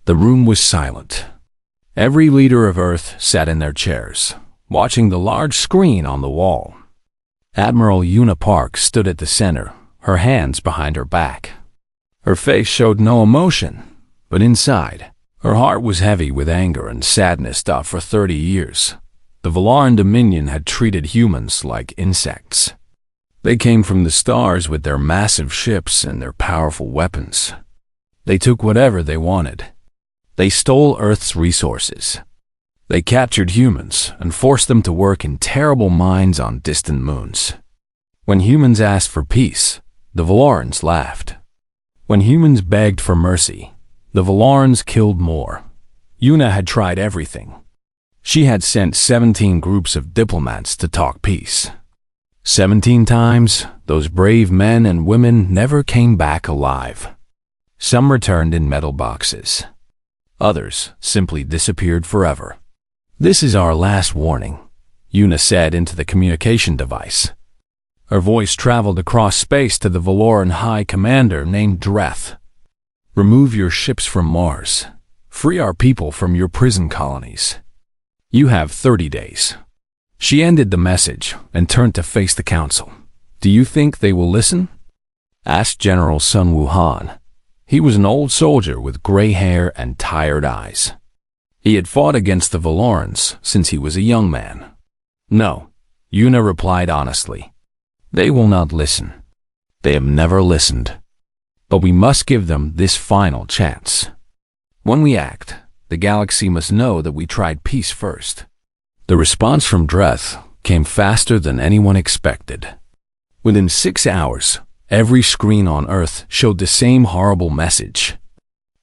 The room was silent. Every leader of Earth sat in their chairs, watching the large screen on the wall. Admiral Una Park stood at the center, her hands behind her back. Her face showed no emotion, but inside, her heart was heavy with anger and sadness that for 30 years, the Valaran Dominion had treated humans like insects. They came from the stars with their massive ships and their powerful weapons. They took whatever they wanted. They stole Earth's resources. They captured humans and forced them to work in terrible mines on distant moons. When humans asked for peace, the Valarans laughed. When humans begged for mercy, the Valarans killed more. Una had tried everything. She had sent 17 groups of diplomats to talk peace. 17 times, those brave men and women never came back alive. Some returned in metal boxes. Others simply disappeared forever. "This is our last warning," Una said into the communication device. Her voice traveled across space to the Valoran High Commander named Dreth. "Remove your ships from Mars. Free our people from your prison colonies. You have 30 days. She ended the message and turned to face the council. "Do you think they will listen?" asked General Sun Wuhan. He was an old soldier with gray hair and tired eyes. He had fought against the Valarans since he was a young man. "No," Una replied honestly. "They will not listen. They have never listened. But we must give them this final chance. When we act, the galaxy must know that we tried peace first." The response from Dreth came faster than anyone expected. Within 6 hours, every screen on Earth showed the same horrible message.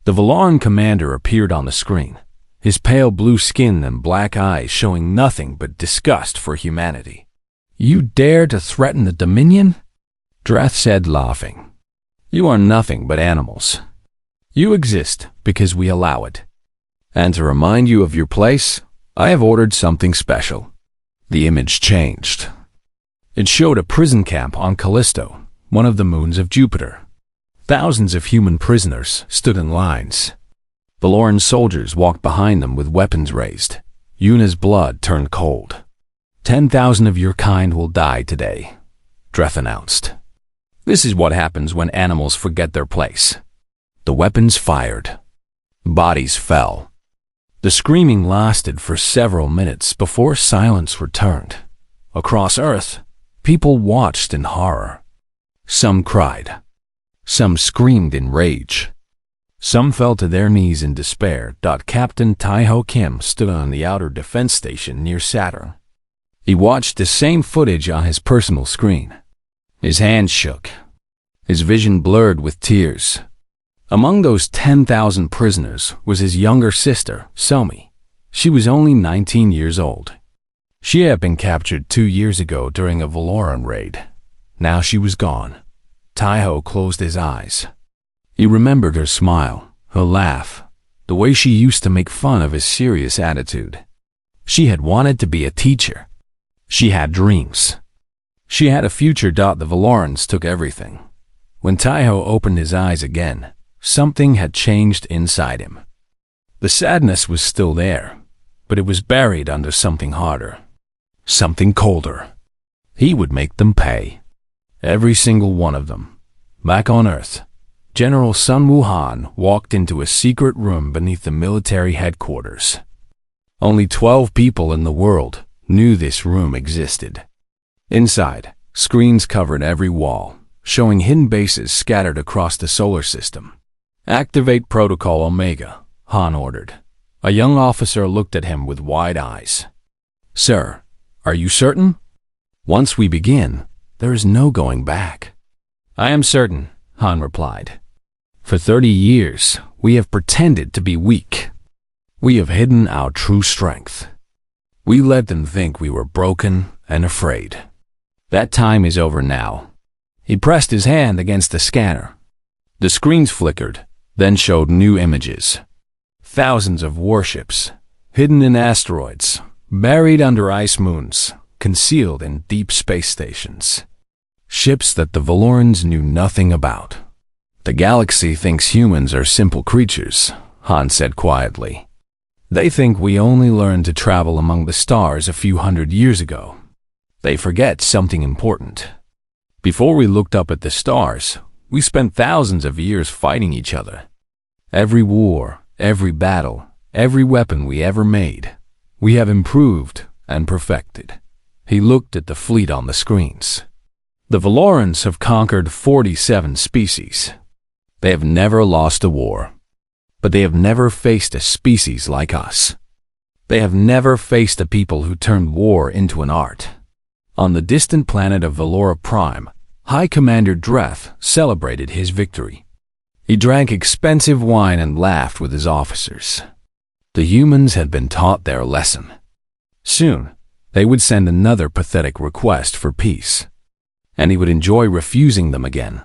The Valaran commander appeared on the screen, his pale blue skin and black eyes showing nothing but disgust for humanity. "You dare to threaten the Dominion?" Dreth said, laughing. "You are nothing but animals. You exist because we allow it. And to remind you of your place, I have ordered something special." The image changed. It showed a prison camp on Callisto, one of the moons of Jupiter. Thousands of human prisoners stood in lines. Valaran soldiers walked behind them with weapons raised. Una's blood turned cold. 10,000 of your kind will die today," Dreth announced. "This is what happens when animals forget their place." The weapons fired. Bodies fell. The screaming lasted for several minutes before silence returned. Across Earth, people watched in horror. Some cried. Some screamed in rage. Some fell to their knees in despair. Captain Taiho Kim stood on the outer defense station near Saturn. He watched the same footage on his personal screen. His hands shook. His vision blurred with tears. Among those 10,000 prisoners was his younger sister, Somi. She was only 19 years old. She had been captured 2 years ago during a Valaran raid. Now she was gone. Taiho closed his eyes. He remembered her smile, her laugh, the way she used to make fun of his serious attitude. She had wanted to be a teacher. She had dreams. She had a future. The Valarans took everything. When Taiho opened his eyes again, something had changed inside him. The sadness was still there, but it was buried under something harder, something colder. He would make them pay. Every single one of them. Back on Earth, General Sun Wuhan walked into a secret room beneath the military headquarters. Only 12 people in the world knew this room existed. Inside, screens covered every wall, showing hidden bases scattered across the solar system. "Activate Protocol Omega," Han ordered. A young officer looked at him with wide eyes. "Sir, are you certain? Once we begin, there is no going back." "I am certain," Han replied. "For 30 years, we have pretended to be weak. We have hidden our true strength. We let them think we were broken and afraid. That time is over now." He pressed his hand against the scanner. The screens flickered, then showed new images. Thousands of warships, hidden in asteroids, buried under ice moons, concealed in deep space stations. Ships that the Valorans knew nothing about. "The galaxy thinks humans are simple creatures," Han said quietly. They think we only learned to travel among the stars a few hundred years ago. They forget something important. Before we looked up at the stars, we spent thousands of years fighting each other. Every war, every battle, every weapon we ever made, we have improved and perfected. He looked at the fleet on the screens. The Valorans have conquered 47 species. They have never lost a war. But they have never faced a species like us. They have never faced a people who turned war into an art. On the distant planet of Valora Prime, High Commander Dreth celebrated his victory. He drank expensive wine and laughed with his officers. The humans had been taught their lesson. Soon, they would send another pathetic request for peace. And he would enjoy refusing them again.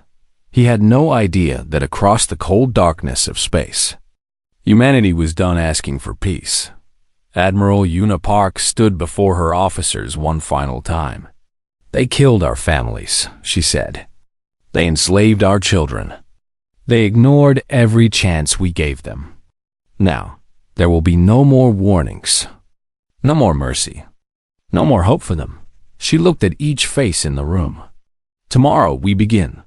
He had no idea that across the cold darkness of space, humanity was done asking for peace. Admiral Una Park stood before her officers one final time. They killed our families, she said. They enslaved our children. They ignored every chance we gave them. Now, there will be no more warnings. No more mercy. No more hope for them. She looked at each face in the room. Tomorrow we begin.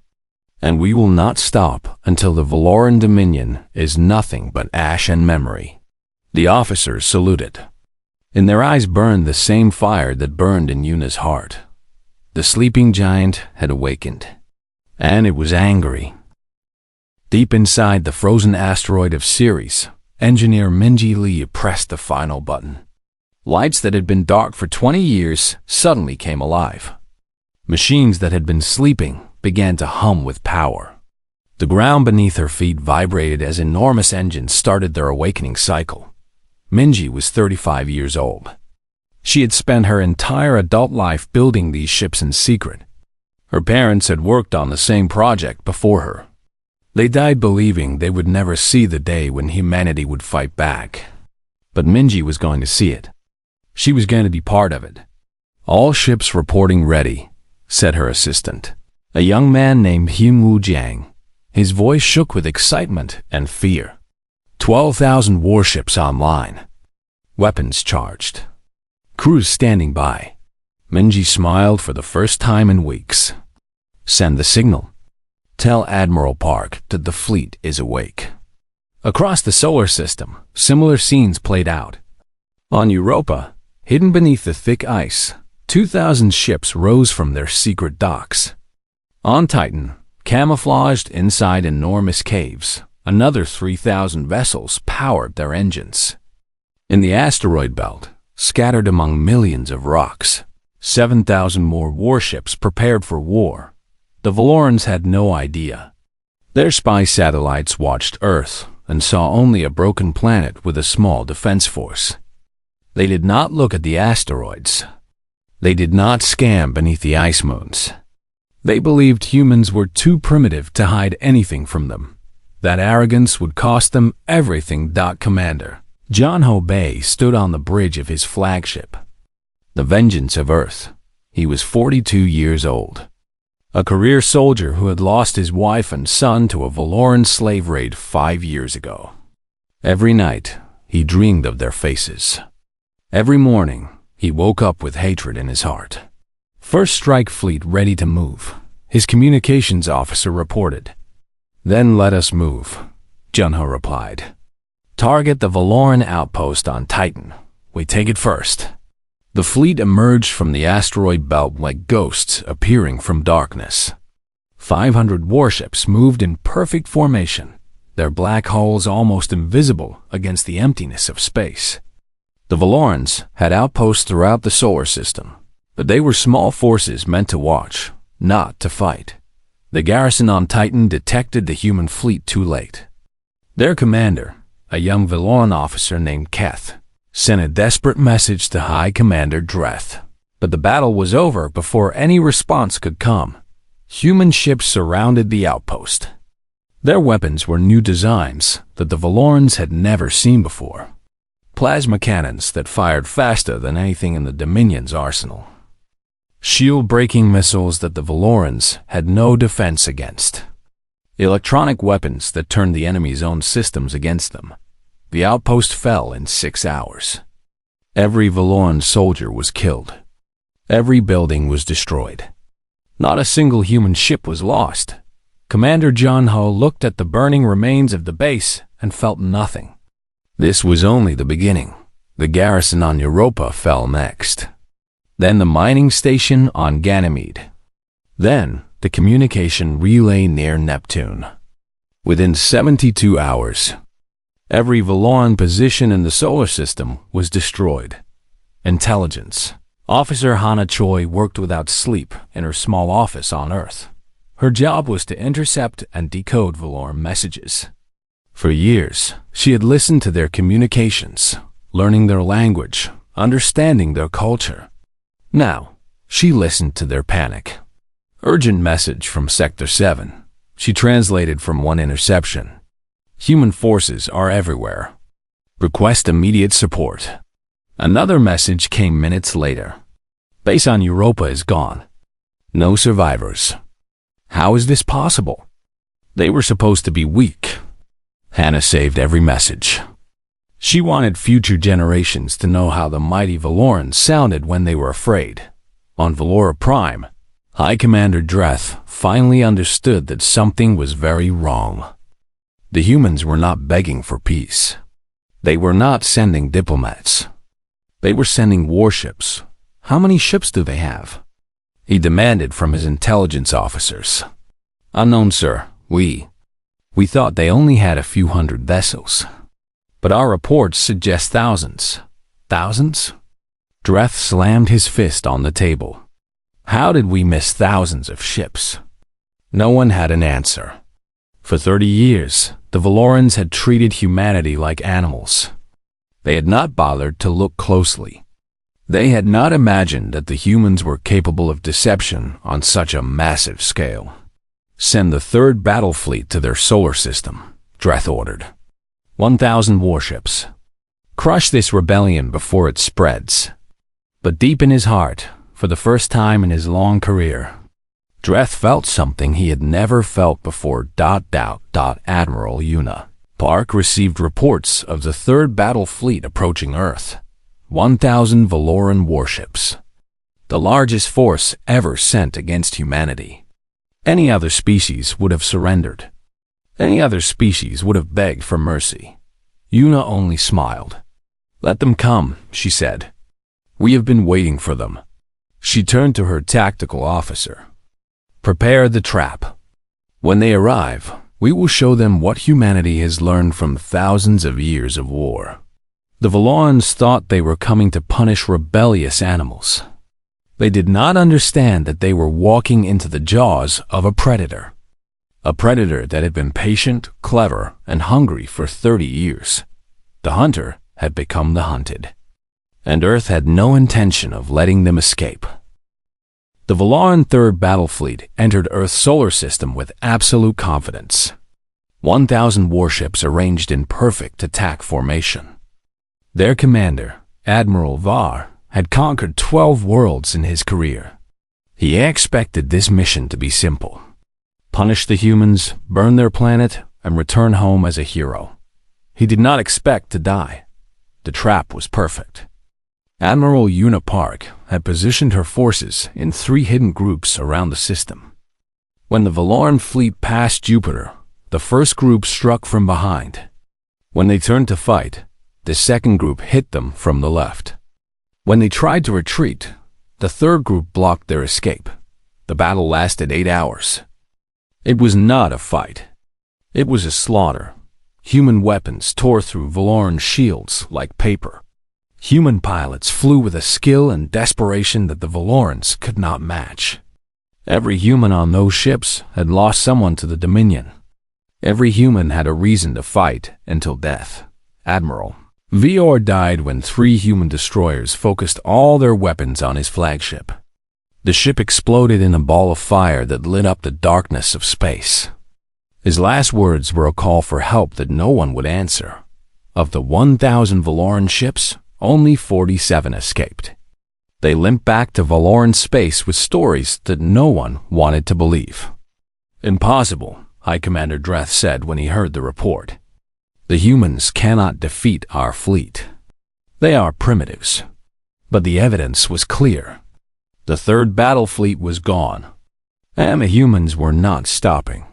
And we will not stop until the Valoran Dominion is nothing but ash and memory. The officers saluted. In their eyes burned the same fire that burned in Yuna's heart. The sleeping giant had awakened, and it was angry. Deep inside the frozen asteroid of Ceres, engineer Minji Lee pressed the final button. Lights that had been dark for 20 years suddenly came alive. Machines that had been sleeping began to hum with power. The ground beneath her feet vibrated as enormous engines started their awakening cycle. Minji was 35 years old. She had spent her entire adult life building these ships in secret. Her parents had worked on the same project before her. They died believing they would never see the day when humanity would fight back. But Minji was going to see it. She was going to be part of it. All ships reporting ready, said her assistant, a young man named Hyunwoo Jiang. His voice shook with excitement and fear. 12,000 warships online. Weapons charged. Crews standing by. Minji smiled for the first time in weeks. Send the signal. Tell Admiral Park that the fleet is awake. Across the solar system, similar scenes played out. On Europa, hidden beneath the thick ice, 2,000 ships rose from their secret docks. On Titan, camouflaged inside enormous caves, another 3,000 vessels powered their engines. In the asteroid belt, scattered among millions of rocks, 7,000 more warships prepared for war. The Valorans had no idea. Their spy satellites watched Earth and saw only a broken planet with a small defense force. They did not look at the asteroids. They did not scan beneath the ice moons. They believed humans were too primitive to hide anything from them. That arrogance would cost them everything. Commander John Ho Bei stood on the bridge of his flagship, the Vengeance of Earth. He was 42 years old. A career soldier who had lost his wife and son to a Valoran slave raid 5 years ago. Every night, he dreamed of their faces. Every morning, he woke up with hatred in his heart. First strike fleet ready to move, his communications officer reported. Then let us move, Junho replied. Target the Valoran outpost on Titan. We take it first. The fleet emerged from the asteroid belt like ghosts appearing from darkness. 500 warships moved in perfect formation, their black hulls almost invisible against the emptiness of space. The Valorans had outposts throughout the solar system, but they were small forces meant to watch, not to fight. The garrison on Titan detected the human fleet too late. Their commander, a young Valoran officer named Keth, sent a desperate message to High Commander Dreth. But the battle was over before any response could come. Human ships surrounded the outpost. Their weapons were new designs that the Valorans had never seen before. Plasma cannons that fired faster than anything in the Dominion's arsenal. Shield-breaking missiles that the Valorans had no defense against. Electronic weapons that turned the enemy's own systems against them. the outpost fell in 6 hours. Every Valoran soldier was killed. Every building was destroyed. Not a single human ship was lost. Commander John Ho looked at the burning remains of the base and felt nothing. This was only the beginning. The garrison on Europa fell next. Then the mining station on Ganymede. Then the communication relay near Neptune. Within 72 hours, every Valoran position in the solar system was destroyed. Intelligence. Officer Hana Choi worked without sleep in her small office on Earth. Her job was to intercept and decode Valoran messages. For years, she had listened to their communications, learning their language, understanding their culture. Now, she listened to their panic. Urgent message from Sector 7. She translated from one interception. Human forces are everywhere. Request immediate support. Another message came minutes later. Base on Europa is gone. No survivors. How is this possible? They were supposed to be weak. Hannah saved every message. She wanted future generations to know how the mighty Valorans sounded when they were afraid. On Valora Prime, High Commander Dreth finally understood that something was very wrong. The humans were not begging for peace. They were not sending diplomats. They were sending warships. How many ships do they have? He demanded from his intelligence officers. Unknown, sir. We thought they only had a few hundred vessels. But our reports suggest thousands. Thousands? Dreth slammed his fist on the table. How did we miss thousands of ships? No one had an answer. For 30 years, the Valorans had treated humanity like animals. They had not bothered to look closely. They had not imagined that the humans were capable of deception on such a massive scale. Send the third battle fleet to their solar system, Dreth ordered. 1,000 warships. Crush this rebellion before it spreads. But deep in his heart, for the first time in his long career, Dreth felt something he had never felt before. Admiral Una Park received reports of the third battle fleet approaching Earth. 1,000 Valoran warships. The largest force ever sent against humanity. Any other species would have surrendered. Any other species would have begged for mercy. Una only smiled. Let them come, she said. We have been waiting for them. She turned to her tactical officer. Prepare the trap. When they arrive, we will show them what humanity has learned from thousands of years of war. The Valorans thought they were coming to punish rebellious animals. They did not understand that they were walking into the jaws of a predator. A predator that had been patient, clever, and hungry for 30 years. The hunter had become the hunted. And Earth had no intention of letting them escape. The Valoran Third Battle Fleet entered Earth's solar system with absolute confidence. 1,000 warships arranged in perfect attack formation. Their commander, Admiral Var, had conquered 12 worlds in his career. He expected this mission to be simple. Punish the humans, burn their planet, and return home as a hero. He did not expect to die. The trap was perfect. Admiral Una Park had positioned her forces in 3 hidden groups around the system. When the Valoran fleet passed Jupiter, the first group struck from behind. When they turned to fight, the second group hit them from the left. When they tried to retreat, the third group blocked their escape. The battle lasted 8 hours. It was not a fight. It was a slaughter. Human weapons tore through Valoran shields like paper. Human pilots flew with a skill and desperation that the Valorans could not match. Every human on those ships had lost someone to the Dominion. Every human had a reason to fight until death. Admiral Vior died when 3 human destroyers focused all their weapons on his flagship. The ship exploded in a ball of fire that lit up the darkness of space. His last words were a call for help that no one would answer. Of the 1,000 Valoran ships, only 47 escaped. They limped back to Valoran space with stories that no one wanted to believe. Impossible, High Commander Dreth said when he heard the report. The humans cannot defeat our fleet. They are primitives. But the evidence was clear. The third battle fleet was gone, and the humans were not stopping.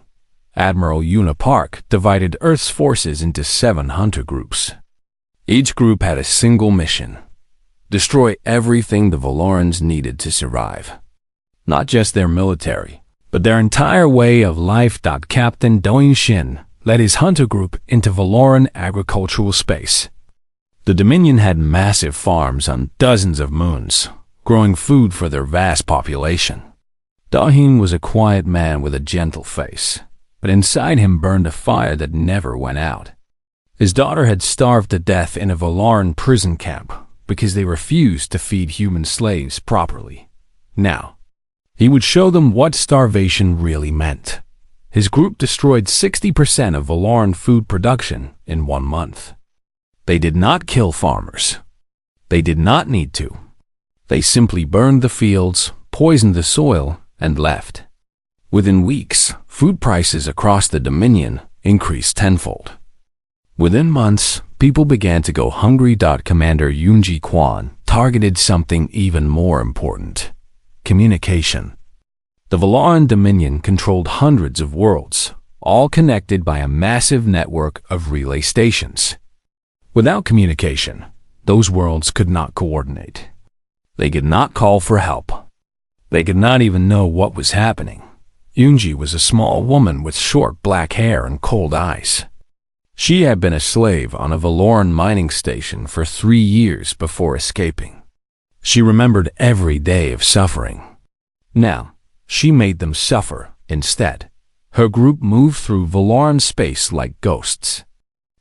Admiral Unipark divided Earth's forces into 7 hunter groups. Each group had a single mission: destroy everything the Valorans needed to survive. Not just their military, but their entire way of life. Captain Doin Shin led his hunter group into Valoran agricultural space. The Dominion had massive farms on dozens of moons, growing food for their vast population. Dahin was a quiet man with a gentle face, but inside him burned a fire that never went out. His daughter had starved to death in a Valaran prison camp because they refused to feed human slaves properly. Now, he would show them what starvation really meant. His group destroyed 60% of Valaran food production in 1 month. They did not kill farmers. They did not need to. They simply burned the fields, poisoned the soil, and left. Within weeks, food prices across the Dominion increased tenfold. Within months, people began to go hungry. Commander Yoonji Kwan targeted something even more important: communication. The Valaran Dominion controlled hundreds of worlds, all connected by a massive network of relay stations. Without communication, those worlds could not coordinate. They could not call for help. They could not even know what was happening. Yoonji was a small woman with short black hair and cold eyes. She had been a slave on a Valoran mining station for 3 years before escaping. She remembered every day of suffering. Now, she made them suffer instead. Her group moved through Valaran space like ghosts.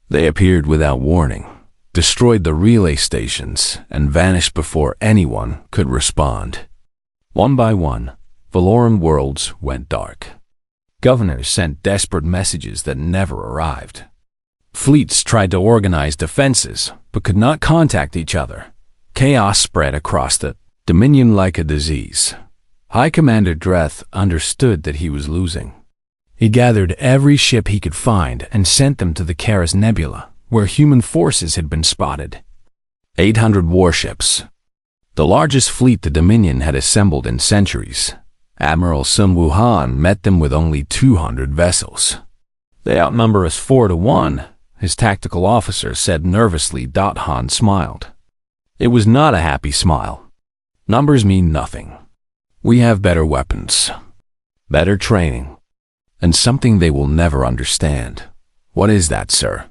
They appeared without warning, destroyed the relay stations, and vanished before anyone could respond. One by one, Valaran worlds went dark. Governors sent desperate messages that never arrived. Fleets tried to organize defenses, but could not contact each other. Chaos spread across the Dominion like a disease. High Commander Dreth understood that he was losing. He gathered every ship he could find and sent them to the Karas Nebula, where human forces had been spotted. 800 warships. The largest fleet the Dominion had assembled in centuries. Admiral Sun Wuhan met them with only 200 vessels. They outnumber us 4-1, his tactical officer said nervously. Han smiled. It was not a happy smile. Numbers mean nothing. We have better weapons, better training, and something they will never understand. What is that, sir?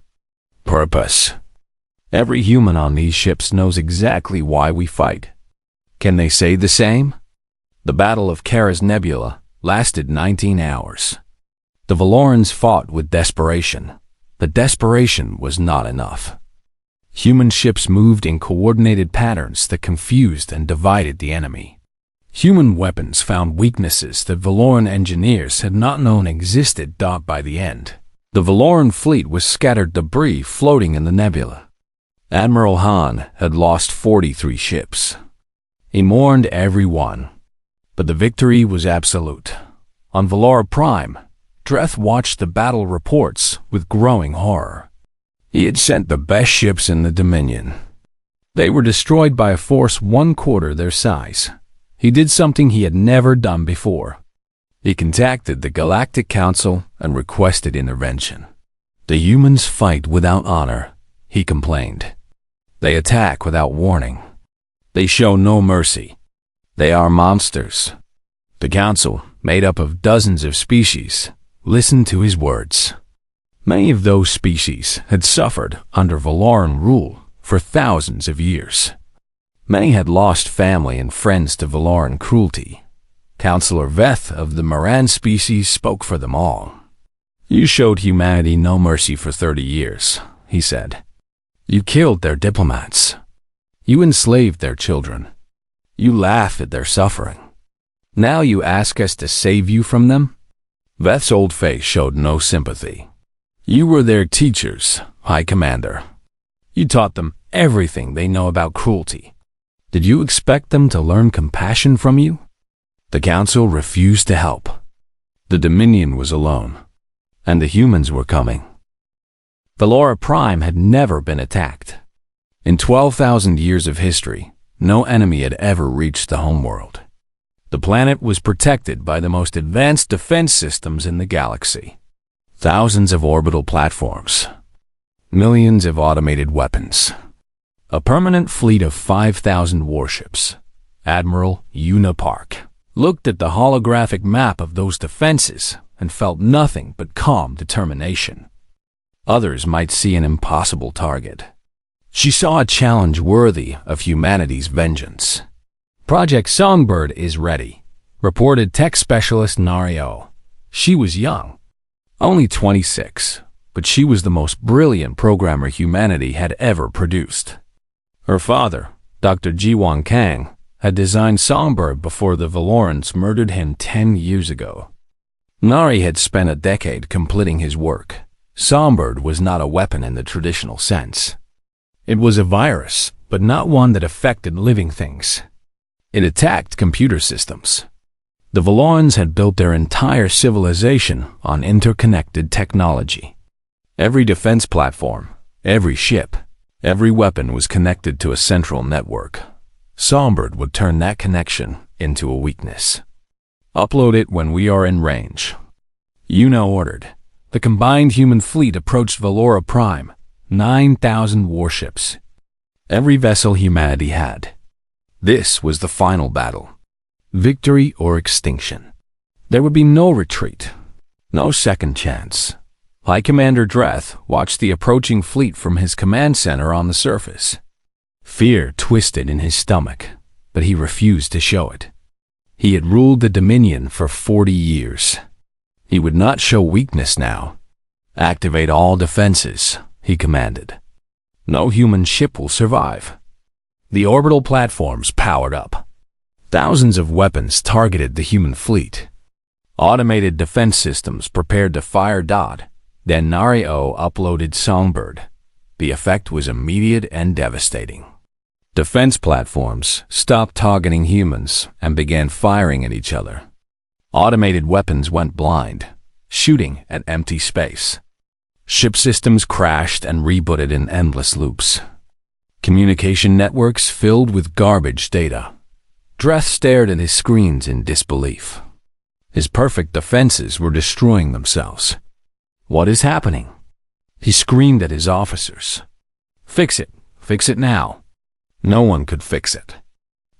Purpose. Every human on these ships knows exactly why we fight. Can they say the same? The Battle of Karas Nebula lasted 19 hours. The Valorans fought with desperation. The desperation was not enough. Human ships moved in coordinated patterns that confused and divided the enemy. Human weapons found weaknesses that Valoran engineers had not known existed. By the end, the Valoran fleet was scattered debris floating in the nebula. Admiral Han had lost 43 ships. He mourned every one, but the victory was absolute. On Valara Prime, Dreth watched the battle reports with growing horror. He had sent the best ships in the Dominion. They were destroyed by a force 1/4 their size. He did something he had never done before. He contacted the Galactic Council and requested intervention. The humans fight without honor, he complained. They attack without warning. They show no mercy. They are monsters. The Council, made up of dozens of species, listened to his words. Many of those species had suffered under Valaran rule for thousands of years. Many had lost family and friends to Valaran cruelty. Counselor Veth of the Moran species spoke for them all. You showed humanity no mercy for 30 years, he said. You killed their diplomats. You enslaved their children. You laughed at their suffering. Now you ask us to save you from them? Veth's old face showed no sympathy. You were their teachers, High Commander. You taught them everything they know about cruelty. Did you expect them to learn compassion from you? The Council refused to help. The Dominion was alone, and the humans were coming. Valora Prime had never been attacked. In 12,000 years of history, no enemy had ever reached the homeworld. The planet was protected by the most advanced defense systems in the galaxy. Thousands of orbital platforms, millions of automated weapons, a permanent fleet of 5,000 warships. Admiral Una Park looked at the holographic map of those defenses and felt nothing but calm determination. Others might see an impossible target. She saw a challenge worthy of humanity's vengeance. Project Songbird is ready, reported tech specialist Nario. She was young, only 26, but she was the most brilliant programmer humanity had ever produced. Her father, Dr. Jiwon Kang, had designed Songbird before the Valorans murdered him 10 years ago. Nari had spent a decade completing his work. Songbird was not a weapon in the traditional sense. It was a virus, but not one that affected living things. It attacked computer systems. The Valorans had built their entire civilization on interconnected technology. Every defense platform, every ship, every weapon was connected to a central network. Songbird would turn that connection into a weakness. Upload it when we are in range. Una ordered. The combined human fleet approached Valora Prime, 9,000 warships. Every vessel humanity had. This was the final battle. Victory or extinction. There would be no retreat, no second chance. High Commander Dreth watched the approaching fleet from his command center on the surface. Fear twisted in his stomach, but he refused to show it. He had ruled the Dominion for 40 years. He would not show weakness now. Activate all defenses, he commanded. No human ship will survive. The orbital platforms powered up. Thousands of weapons targeted the human fleet. Automated defense systems prepared to fire Dodd. Then Nario uploaded Songbird. The effect was immediate and devastating. Defense platforms stopped targeting humans and began firing at each other. Automated weapons went blind, shooting at empty space. Ship systems crashed and rebooted in endless loops. Communication networks filled with garbage data. Dreth stared at his screens in disbelief. His perfect defenses were destroying themselves. What is happening? He screamed at his officers. Fix it now. No one could fix it.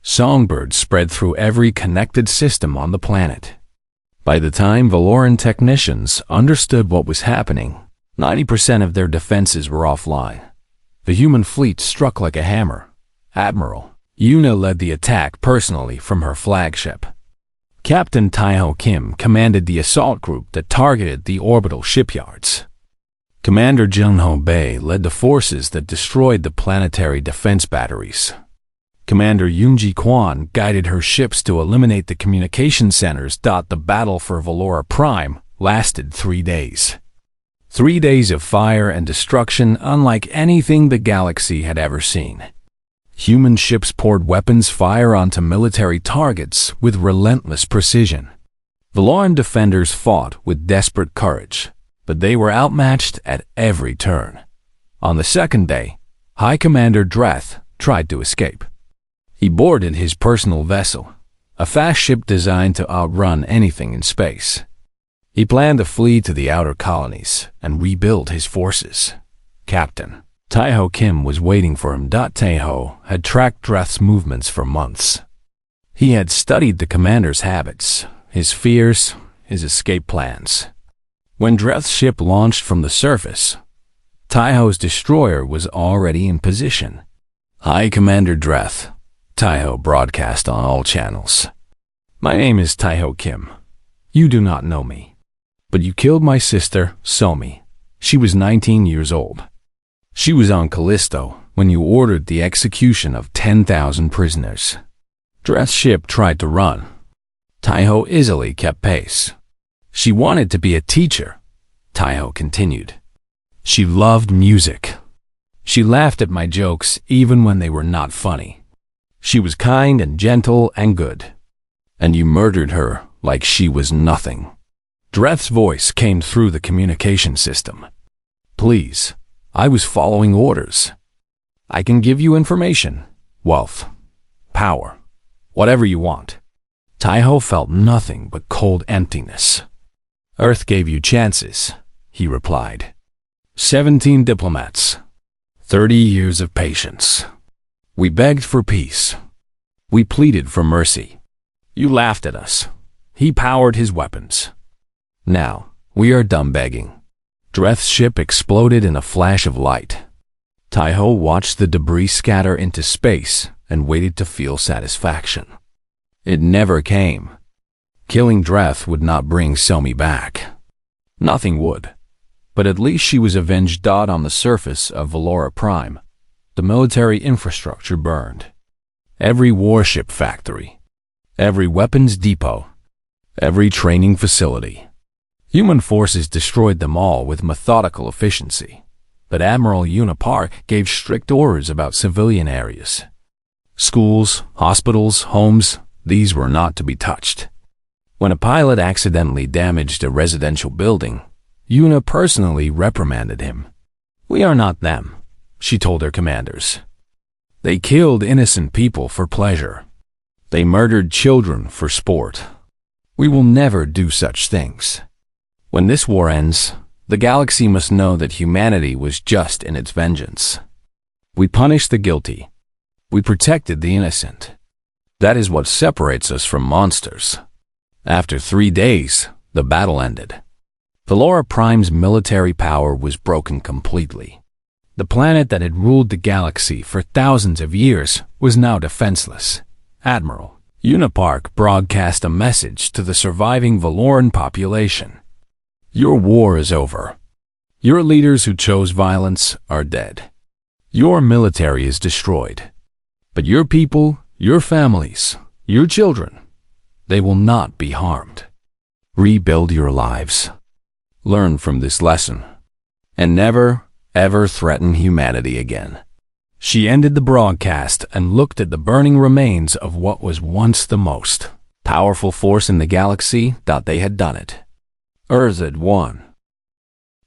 Songbird spread through every connected system on the planet. By the time Valoran technicians understood what was happening, 90% of their defenses were offline. The human fleet struck like a hammer. Admiral Una led the attack personally from her flagship. Captain Taiho Kim commanded the assault group that targeted the orbital shipyards. Commander Junho Bei led the forces that destroyed the planetary defense batteries. Commander Yoonji Kwan guided her ships to eliminate the communication centers. The battle for Valora Prime lasted 3 days. 3 days of fire and destruction unlike anything the galaxy had ever seen. Human ships poured weapons fire onto military targets with relentless precision. Valoran defenders fought with desperate courage, but they were outmatched at every turn. On the second day, High Commander Dreth tried to escape. He boarded his personal vessel, a fast ship designed to outrun anything in space. He planned to flee to the outer colonies and rebuild his forces. Captain Taiho Kim was waiting for him. Taiho had tracked Dreth's movements for months. He had studied the commander's habits, his fears, his escape plans. When Dreth's ship launched from the surface, Taiho's destroyer was already in position. High Commander Dreth, Taiho broadcast on all channels. My name is Taiho Kim. You do not know me. But you killed my sister, Somi. She was 19 years old. She was on Callisto when you ordered the execution of 10,000 prisoners. Dreth's ship tried to run. Taiho easily kept pace. She wanted to be a teacher, Taiho continued. She loved music. She laughed at my jokes even when they were not funny. She was kind and gentle and good. And you murdered her like she was nothing. Dreth's voice came through the communication system. Please, I was following orders. I can give you information, wealth, power, whatever you want. Taiho felt nothing but cold emptiness. Earth gave you chances, he replied. 17 diplomats, 30 years of patience. We begged for peace. We pleaded for mercy. You laughed at us. He powered his weapons. Now, we are done begging. Dreth's ship exploded in a flash of light. Taiho watched the debris scatter into space and waited to feel satisfaction. It never came. Killing Dreth would not bring Somi back. Nothing would. But at least she was avenged. On the surface of Valora Prime, the military infrastructure burned. Every warship factory, every weapons depot, every training facility. Human forces destroyed them all with methodical efficiency, but Admiral Unipar gave strict orders about civilian areas. Schools, hospitals, homes, these were not to be touched. When a pilot accidentally damaged a residential building, Una personally reprimanded him. We are not them, she told her commanders. They killed innocent people for pleasure. They murdered children for sport. We will never do such things. When this war ends, the galaxy must know that humanity was just in its vengeance. We punished the guilty. We protected the innocent. That is what separates us from monsters. After 3 days, the battle ended. Valora Prime's military power was broken completely. The planet that had ruled the galaxy for thousands of years was now defenseless. Admiral Unipark broadcast a message to the surviving Valoran population. Your war is over. Your leaders who chose violence are dead. Your military is destroyed. But your people, your families, your children, they will not be harmed. Rebuild your lives. Learn from this lesson. And never, ever threaten humanity again. She ended the broadcast and looked at the burning remains of what was once the most powerful force in the galaxy. They had done it. Earth had won.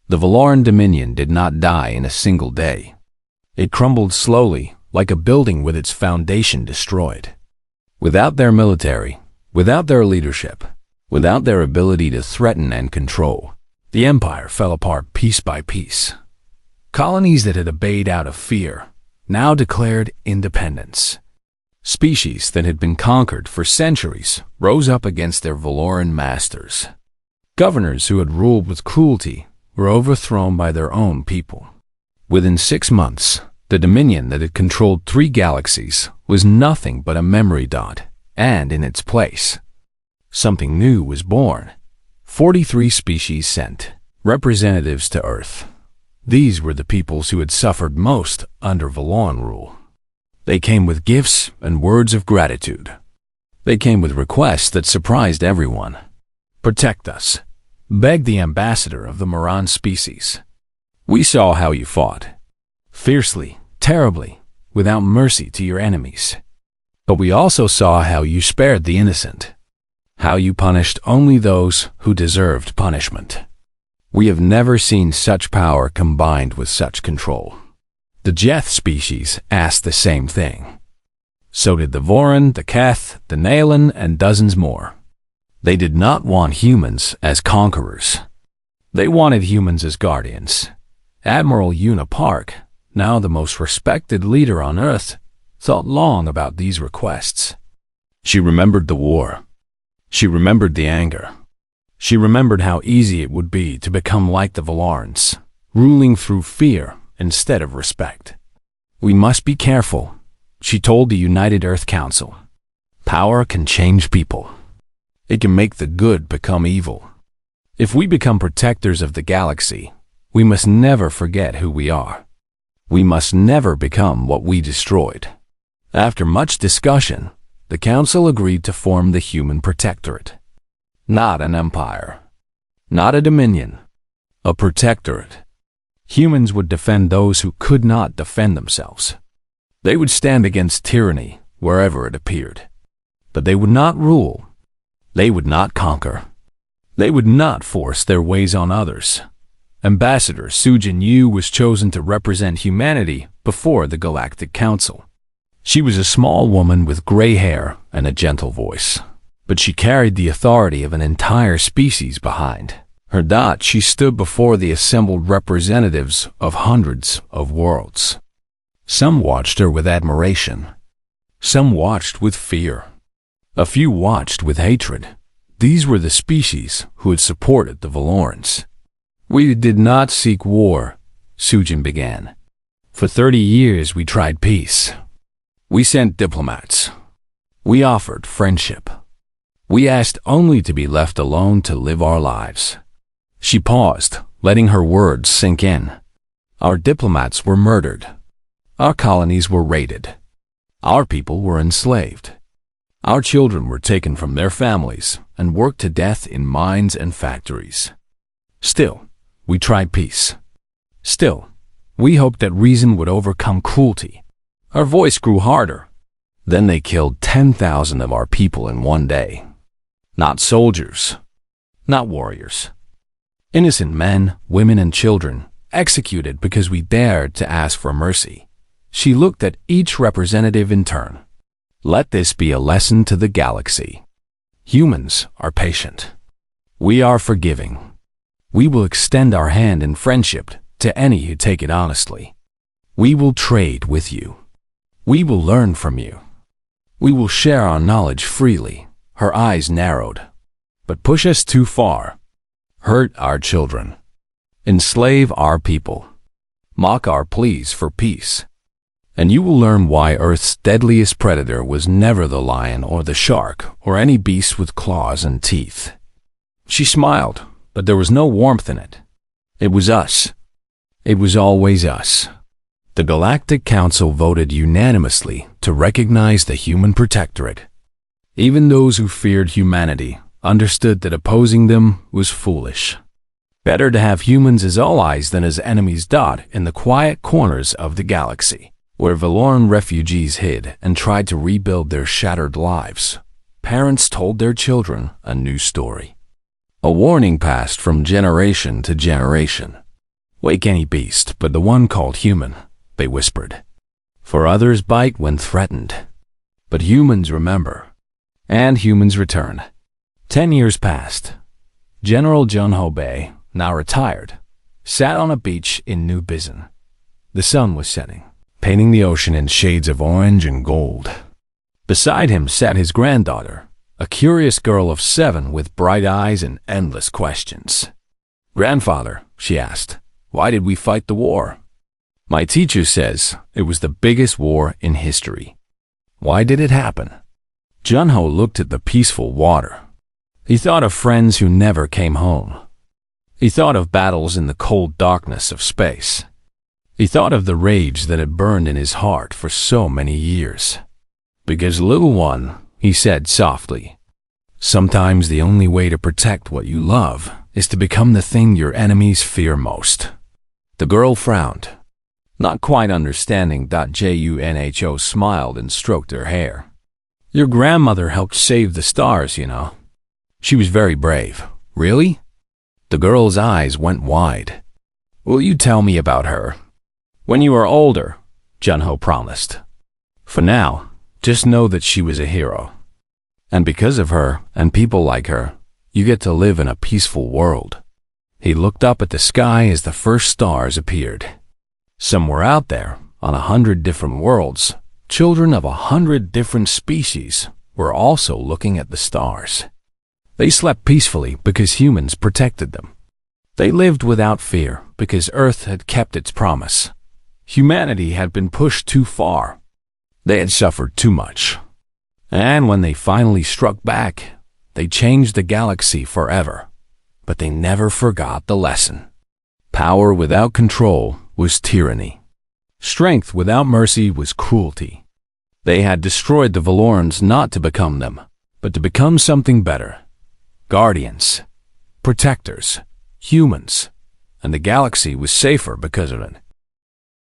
The Valoran Dominion did not die in a single day. It crumbled slowly, like a building with its foundation destroyed. Without their military, without their leadership, without their ability to threaten and control, the empire fell apart piece by piece. Colonies that had obeyed out of fear now declared independence. Species that had been conquered for centuries rose up against their Valoran masters. Governors who had ruled with cruelty were overthrown by their own people. Within 6 months, the Dominion that had controlled 3 galaxies was nothing but a memory dot, and in its place, something new was born. 43 species sent representatives to Earth. These were the peoples who had suffered most under Valoran rule. They came with gifts and words of gratitude. They came with requests that surprised everyone. Protect us, begged the ambassador of the Moran species. We saw how you fought. Fiercely, terribly, without mercy to your enemies. But we also saw how you spared the innocent. How you punished only those who deserved punishment. We have never seen such power combined with such control. The Jeth species asked the same thing. So did the Voran, the Keth, the Naelan, and dozens more. They did not want humans as conquerors. They wanted humans as guardians. Admiral Unipark, now the most respected leader on Earth, thought long about these requests. She remembered the war. She remembered the anger. She remembered how easy it would be to become like the Valarans, ruling through fear instead of respect. We must be careful, she told the United Earth Council. Power can change people. It can make the good become evil. If we become protectors of the galaxy, we must never forget who we are. We must never become what we destroyed. After much discussion, the Council agreed to form the Human Protectorate. Not an empire. Not a dominion. A protectorate. Humans would defend those who could not defend themselves. They would stand against tyranny wherever it appeared. But they would not rule. They would not conquer. They would not force their ways on others. Ambassador Sujin Yu was chosen to represent humanity before the Galactic Council. She was a small woman with gray hair and a gentle voice, but she carried the authority of an entire species behind her. She stood before the assembled representatives of hundreds of worlds. Some watched her with admiration. Some watched with fear. A few watched with hatred. These were the species who had supported the Valorans. "We did not seek war," Sujin began. "For 30 years we tried peace. We sent diplomats. We offered friendship. We asked only to be left alone to live our lives." She paused, letting her words sink in. "Our diplomats were murdered. Our colonies were raided. Our people were enslaved. Our children were taken from their families and worked to death in mines and factories. Still, we tried peace. Still, we hoped that reason would overcome cruelty." Her voice grew harder. "Then they killed 10,000 of our people in one day. Not soldiers, not warriors. Innocent men, women, and children, executed because we dared to ask for mercy." She looked at each representative in turn. "Let this be a lesson to the galaxy. Humans are patient. We are forgiving. We will extend our hand in friendship to any who take it honestly. We will trade with you. We will learn from you. We will share our knowledge freely." Her eyes narrowed. "But push us too far. Hurt our children. Enslave our people. Mock our pleas for peace. And you will learn why Earth's deadliest predator was never the lion or the shark or any beast with claws and teeth." She smiled, but there was no warmth in it. "It was us. It was always us." The Galactic Council voted unanimously to recognize the human protectorate. Even those who feared humanity understood that opposing them was foolish. Better to have humans as allies than as enemies. In the quiet corners of the galaxy, where Valoran refugees hid and tried to rebuild their shattered lives, parents told their children a new story. A warning passed from generation to generation. "Wake any beast but the one called human," they whispered. "For others bite when threatened. But humans remember." And humans return. 10 years passed. General Junho Bei, now retired, sat on a beach in New Bizen. The sun was setting, painting the ocean in shades of orange and gold. Beside him sat his granddaughter, a curious girl of 7 with bright eyes and endless questions. "Grandfather," she asked, "why did we fight the war?" "My teacher says it was the biggest war in history." "Why did it happen?" Junho looked at the peaceful water. He thought of friends who never came home. He thought of battles in the cold darkness of space. He thought of the rage that had burned in his heart for so many years. "Because, little one," he said softly, "sometimes the only way to protect what you love is to become the thing your enemies fear most." The girl frowned, not quite understanding. Junho smiled and stroked her hair. "Your grandmother helped save the stars, you know. She was very brave." "Really?" The girl's eyes went wide. "Will you tell me about her?" "When you are older," Junho promised. "For now, just know that she was a hero. And because of her and people like her, you get to live in a peaceful world." He looked up at the sky as the first stars appeared. Somewhere out there, on 100 different worlds, children of 100 different species were also looking at the stars. They slept peacefully because humans protected them. They lived without fear because Earth had kept its promise. Humanity had been pushed too far. They had suffered too much. And when they finally struck back, they changed the galaxy forever. But they never forgot the lesson. Power without control was tyranny. Strength without mercy was cruelty. They had destroyed the Valorans not to become them, but to become something better. Guardians, protectors, humans, and the galaxy was safer because of it.